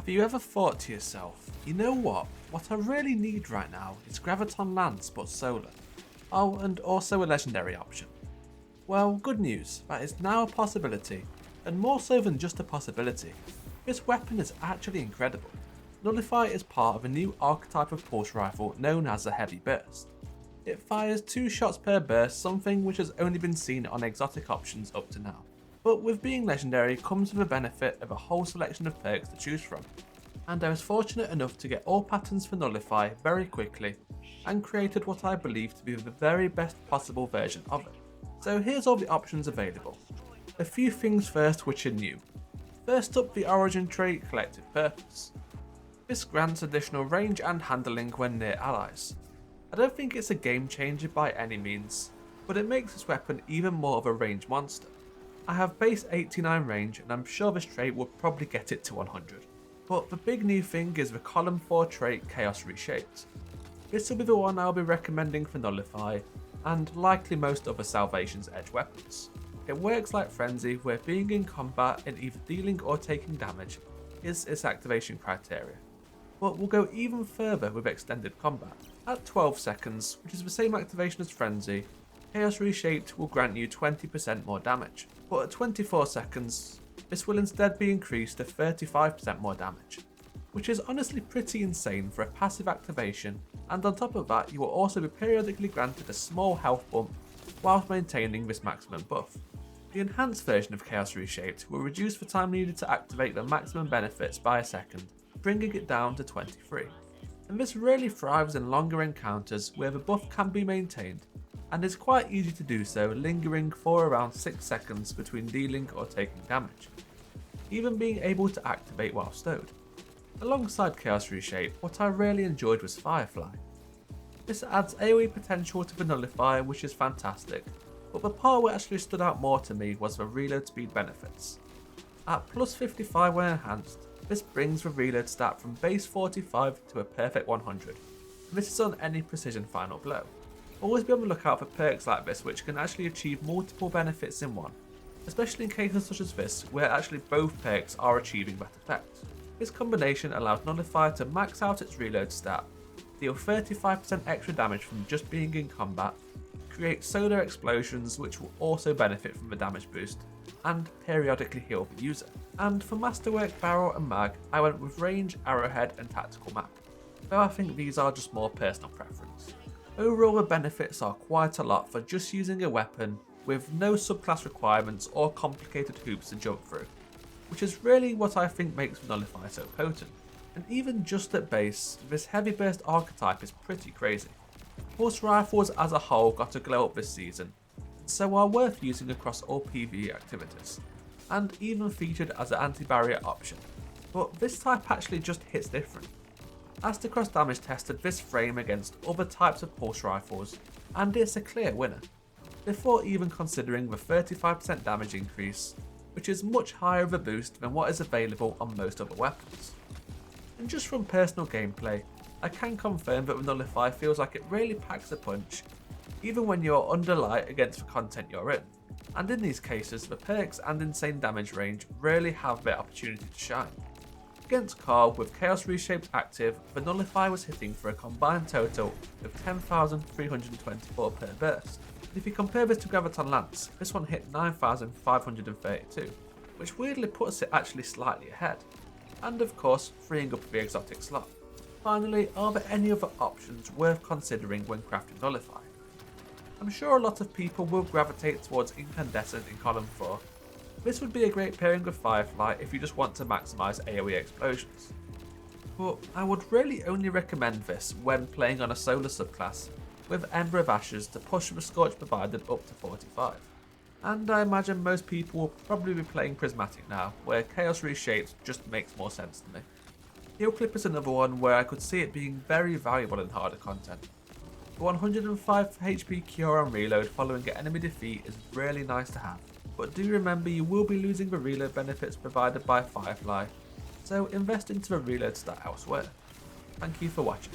Have you ever thought to yourself, you know what I really need right now is Graviton Lance but solar. Oh, and also a legendary option. Well, good news, that is now a possibility, and more so than just a possibility. This weapon is actually incredible. Nullify is part of a new archetype of pulse rifle known as a heavy burst. It fires 2 shots per burst, something which has only been seen on exotic options up to now. But with being legendary comes with the benefit of a whole selection of perks to choose from, and I was fortunate enough to get all patterns for Nullify very quickly and created what I believe to be the very best possible version of it. So here's all the options available. A few things first which are new. First up, the origin trait Collective Purpose. This grants additional range and handling when near allies. I don't think it's a game changer by any means, but it makes this weapon even more of a range monster. I have base 89 range and I'm sure this trait will probably get it to 100. But the big new thing is the column 4 trait Chaos Reshaped. This will be the one I'll be recommending for Nullify and likely most other Salvation's Edge weapons. It works like Frenzy, where being in combat and either dealing or taking damage is its activation criteria. But we'll go even further with extended combat. At 12 seconds, which is the same activation as Frenzy, Chaos Reshaped will grant you 20% more damage, but at 24 seconds, this will instead be increased to 35% more damage, which is honestly pretty insane for a passive activation, and on top of that you will also be periodically granted a small health bump whilst maintaining this maximum buff. The enhanced version of Chaos Reshaped will reduce the time needed to activate the maximum benefits by a second, bringing it down to 23. And this really thrives in longer encounters where the buff can be maintained, and is quite easy to do so, lingering for around 6 seconds between dealing or taking damage, even being able to activate while stowed. Alongside Chaos Reshape, what I really enjoyed was Firefly. This adds AoE potential to the Nullify, which is fantastic, but the part that actually stood out more to me was the reload speed benefits. At plus 55 when enhanced, this brings the reload stat from base 45 to a perfect 100, and this is on any precision final blow. Always be on the lookout for perks like this which can actually achieve multiple benefits in one, especially in cases such as this where actually both perks are achieving that effect. This combination allows Nullify to max out its reload stat, deal 35% extra damage from just being in combat, create solar explosions which will also benefit from the damage boost, and periodically heal the user. And for Masterwork Barrel and Mag, I went with range, arrowhead and tactical map, though I think these are just more personal preference. Overall the benefits are quite a lot for just using a weapon with no subclass requirements or complicated hoops to jump through, which is really what I think makes Nullify so potent. And even just at base, this heavy burst archetype is pretty crazy. Pulse rifles as a whole got a glow up this season, so are worth using across all PvE activities, and even featured as an anti-barrier option. But this type actually just hits different. Astacross damage tested this frame against other types of pulse rifles, and it's a clear winner, before even considering the 35% damage increase, which is much higher of a boost than what is available on most other weapons. And just from personal gameplay, I can confirm that the Nullify feels like it really packs a punch, even when you're under light against the content you're in, and in these cases the perks and insane damage range really have their opportunity to shine. Against Carl, with Chaos Reshaped active, the Nullify was hitting for a combined total of 10,324 per burst. And if you compare this to Graviton Lance, this one hit 9,532, which weirdly puts it actually slightly ahead, and of course freeing up the exotic slot. Finally, are there any other options worth considering when crafting Nullify? I'm sure a lot of people will gravitate towards Incandescent in column 4. This would be a great pairing with Firefly if you just want to maximise AoE explosions. But I would really only recommend this when playing on a solar subclass with Ember of Ashes to push the Scorch provided up to 45. And I imagine most people will probably be playing Prismatic now, where Chaos Reshaped just makes more sense to me. Heel Clip is another one where I could see it being very valuable in harder content. The 105 HP cure on reload following an enemy defeat is really nice to have, but do remember you will be losing the reload benefits provided by Firefly, so invest into the reload stat elsewhere. Thank you for watching.